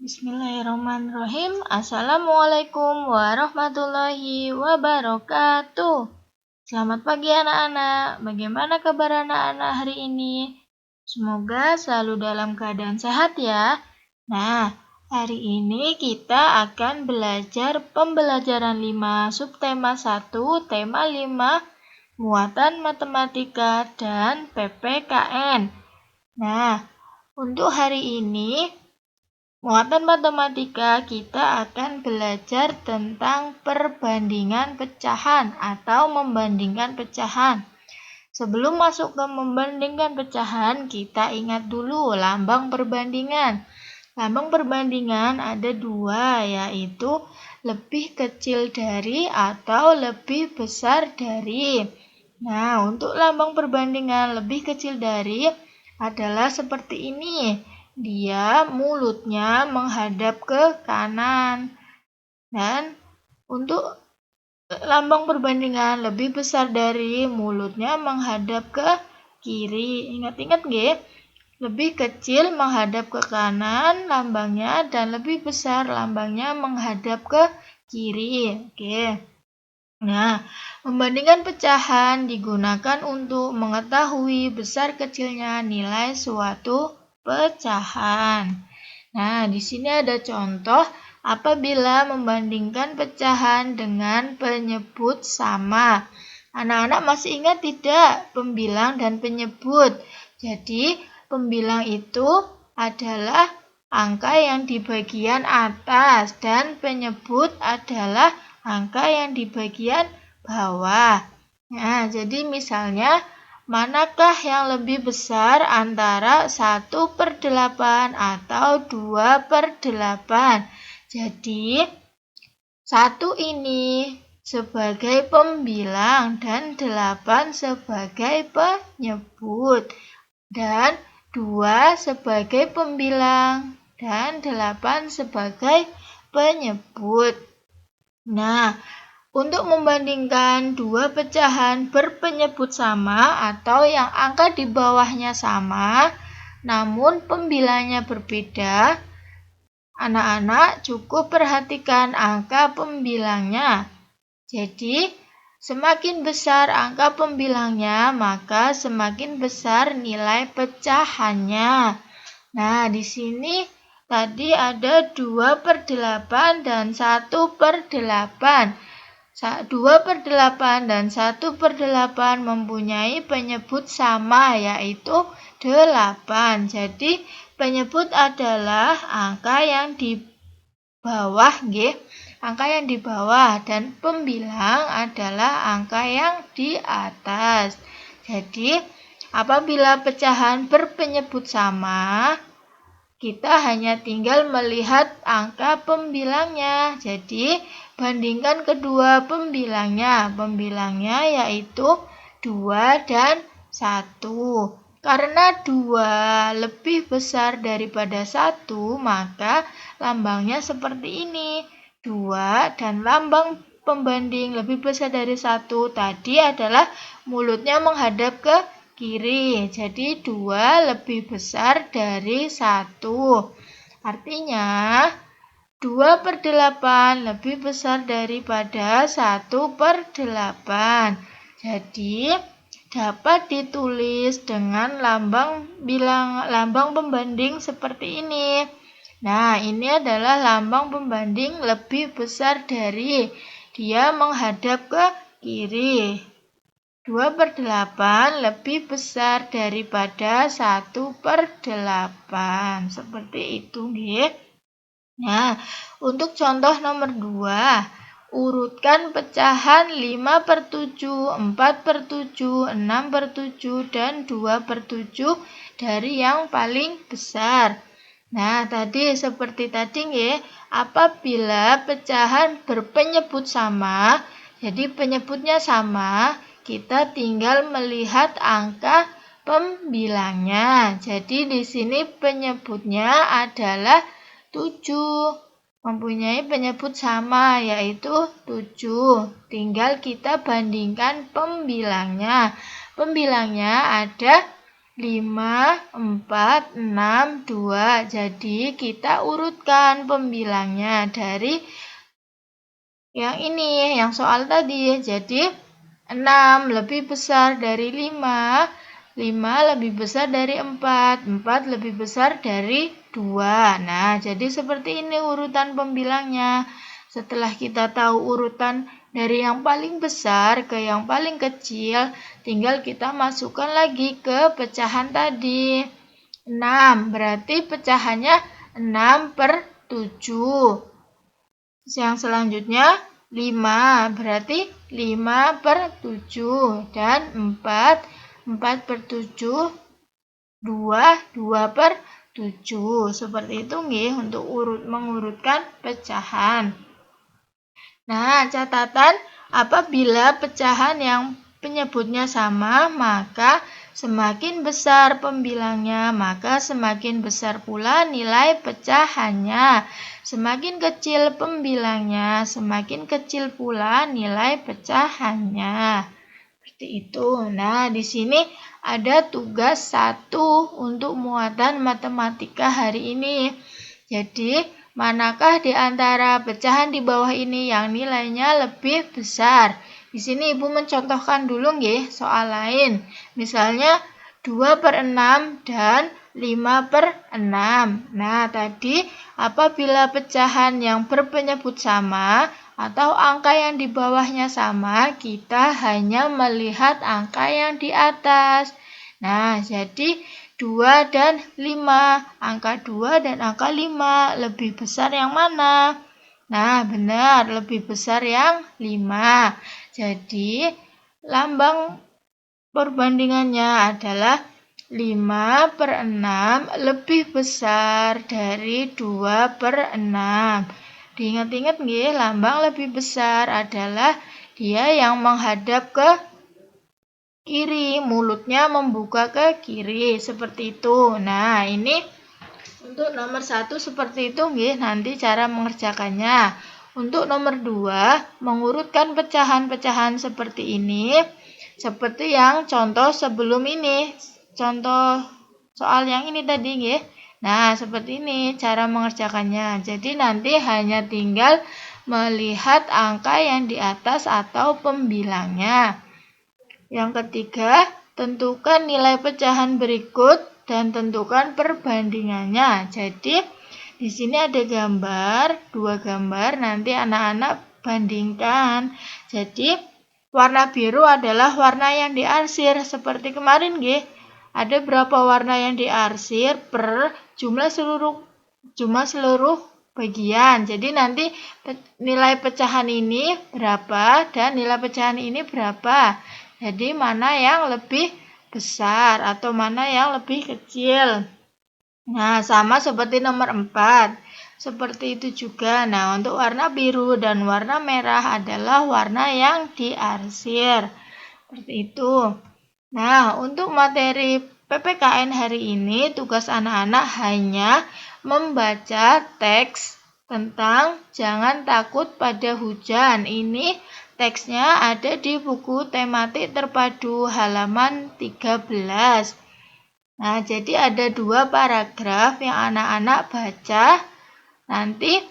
Bismillahirrahmanirrahim. Assalamualaikum warahmatullahi wabarakatuh. Selamat pagi anak-anak. Bagaimana kabar anak-anak hari ini? Semoga selalu dalam keadaan sehat ya. Nah, hari ini kita akan belajar pembelajaran 5 subtema 1, tema 5, muatan matematika dan PPKN. Nah, untuk hari ini muatan matematika kita akan belajar tentang perbandingan pecahan atau membandingkan pecahan. Sebelum masuk ke membandingkan pecahan, kita ingat dulu lambang perbandingan. Lambang perbandingan ada dua, yaitu lebih kecil dari atau lebih besar dari. Nah, untuk lambang perbandingan lebih kecil dari adalah seperti ini. Dia mulutnya menghadap ke kanan. Dan untuk lambang perbandingan lebih besar dari, mulutnya menghadap ke kiri. Ingat-ingat nggih? Lebih kecil menghadap ke kanan lambangnya dan lebih besar lambangnya menghadap ke kiri. Oke. Nah, membandingkan pecahan digunakan untuk mengetahui besar kecilnya nilai suatu pecahan. Nah, di sini ada contoh apabila membandingkan pecahan dengan penyebut sama. Anak-anak masih ingat tidak pembilang dan penyebut? Jadi, pembilang itu adalah angka yang di bagian atas dan penyebut adalah angka yang di bagian bawah. Nah, jadi misalnya manakah yang lebih besar antara 1/8 atau 2/8? Jadi, 1 ini sebagai pembilang dan 8 sebagai penyebut. Dan 2 sebagai pembilang dan 8 sebagai penyebut. Nah, untuk membandingkan dua pecahan berpenyebut sama atau yang angka di bawahnya sama, namun pembilangnya berbeda, anak-anak cukup perhatikan angka pembilangnya. Jadi, semakin besar angka pembilangnya, maka semakin besar nilai pecahannya. Nah, di sini tadi ada 2/8 dan 1/8. 2/8 dan 1/8 mempunyai penyebut sama, yaitu 8. Jadi, penyebut adalah angka yang di bawah, angka yang di bawah, dan pembilang adalah angka yang di atas. Jadi, apabila pecahan berpenyebut sama, kita hanya tinggal melihat angka pembilangnya. Jadi, bandingkan kedua pembilangnya. Pembilangnya yaitu 2 dan 1. Karena 2 lebih besar daripada 1, maka lambangnya seperti ini. 2 dan lambang pembanding lebih besar dari 1 tadi adalah mulutnya menghadap ke kiri. Jadi 2 lebih besar dari 1. Artinya 2/8 lebih besar daripada 1/8. Jadi dapat ditulis dengan lambang pembanding seperti ini. Nah, ini adalah lambang pembanding lebih besar dari, dia menghadap ke kiri. 2/8 lebih besar daripada 1/8. Seperti itu, nggih. Nah, untuk contoh nomor 2, urutkan pecahan 5/7, 4/7, 6/7, dan 2/7 dari yang paling besar. Nah, tadi seperti tadi, nggih, apabila pecahan berpenyebut sama, jadi penyebutnya sama, kita tinggal melihat angka pembilangnya. Jadi di sini penyebutnya adalah 7. Mempunyai penyebut sama, yaitu 7. Tinggal kita bandingkan pembilangnya. Pembilangnya ada 5, 4, 6, 2. Jadi kita urutkan pembilangnya dari yang ini, yang soal tadi. Jadi 6 lebih besar dari 5, 5 lebih besar dari 4, 4 lebih besar dari 2. Nah, jadi seperti ini urutan pembilangnya. Setelah kita tahu urutan dari yang paling besar ke yang paling kecil, tinggal kita masukkan lagi ke pecahan tadi. 6, berarti pecahannya 6 per 7. Yang selanjutnya 5, berarti 5 per 7. Dan 4, 4 per 7, 2, 2 per 7. Seperti itu nggih untuk mengurutkan pecahan. Nah, catatan apabila pecahan yang penyebutnya sama, maka semakin besar pembilangnya, maka semakin besar pula nilai pecahannya. Semakin kecil pembilangnya, semakin kecil pula nilai pecahannya. Seperti itu. Nah, di sini ada tugas 1 untuk muatan matematika hari ini. Jadi, manakah di antara pecahan di bawah ini yang nilainya lebih besar? Di sini Ibu mencontohkan dulu nggih soal lain. Misalnya 2 per 6 dan 5 per 6. Nah, tadi apabila pecahan yang berpenyebut sama atau angka yang di bawahnya sama, kita hanya melihat angka yang di atas. Nah, jadi 2 dan 5. Angka 2 dan angka 5 lebih besar yang mana? Nah, benar, lebih besar yang 5. Jadi, lambang perbandingannya adalah 5 per 6 lebih besar dari 2 per 6. Diingat-ingat nggih, lambang lebih besar adalah dia yang menghadap ke kiri, mulutnya membuka ke kiri, seperti itu. Nah, ini untuk nomor 1 seperti itu nggih, nanti cara mengerjakannya. Untuk nomor 2, mengurutkan pecahan-pecahan seperti ini, seperti yang contoh sebelum ini, contoh soal yang ini tadi nggih. Nah, seperti ini cara mengerjakannya. Jadi nanti hanya tinggal melihat angka yang di atas atau pembilangnya. Yang ketiga, tentukan nilai pecahan berikut dan tentukan perbandingannya. Jadi, di sini ada gambar, 2 gambar, nanti anak-anak bandingkan. Jadi, warna biru adalah warna yang diarsir, seperti kemarin nggih. Ada berapa warna yang diarsir per jumlah seluruh bagian. Jadi nanti nilai pecahan ini berapa dan nilai pecahan ini berapa. Jadi mana yang lebih besar atau mana yang lebih kecil. Nah, sama seperti nomor 4. Seperti itu juga. Nah, untuk warna biru dan warna merah adalah warna yang diarsir. Seperti itu. Nah, untuk materi PPKN hari ini, tugas anak-anak hanya membaca teks tentang jangan takut pada hujan. Ini teksnya ada di buku tematik terpadu halaman 13. Nah, jadi ada 2 paragraf yang anak-anak baca. Nanti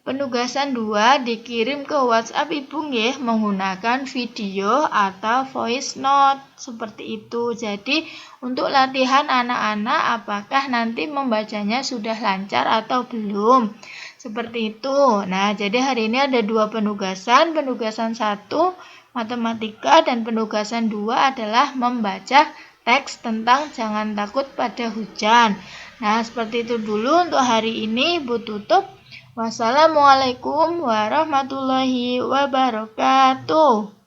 penugasan 2 dikirim ke WhatsApp Ibu nggih menggunakan video atau voice note seperti itu. Jadi untuk latihan anak-anak apakah nanti membacanya sudah lancar atau belum. Seperti itu. Nah, jadi hari ini ada 2 penugasan. Penugasan 1 matematika dan penugasan 2 adalah membaca teks tentang jangan takut pada hujan. Nah, seperti itu dulu untuk hari ini. Ibu tutup. Wassalamualaikum warahmatullahi wabarakatuh.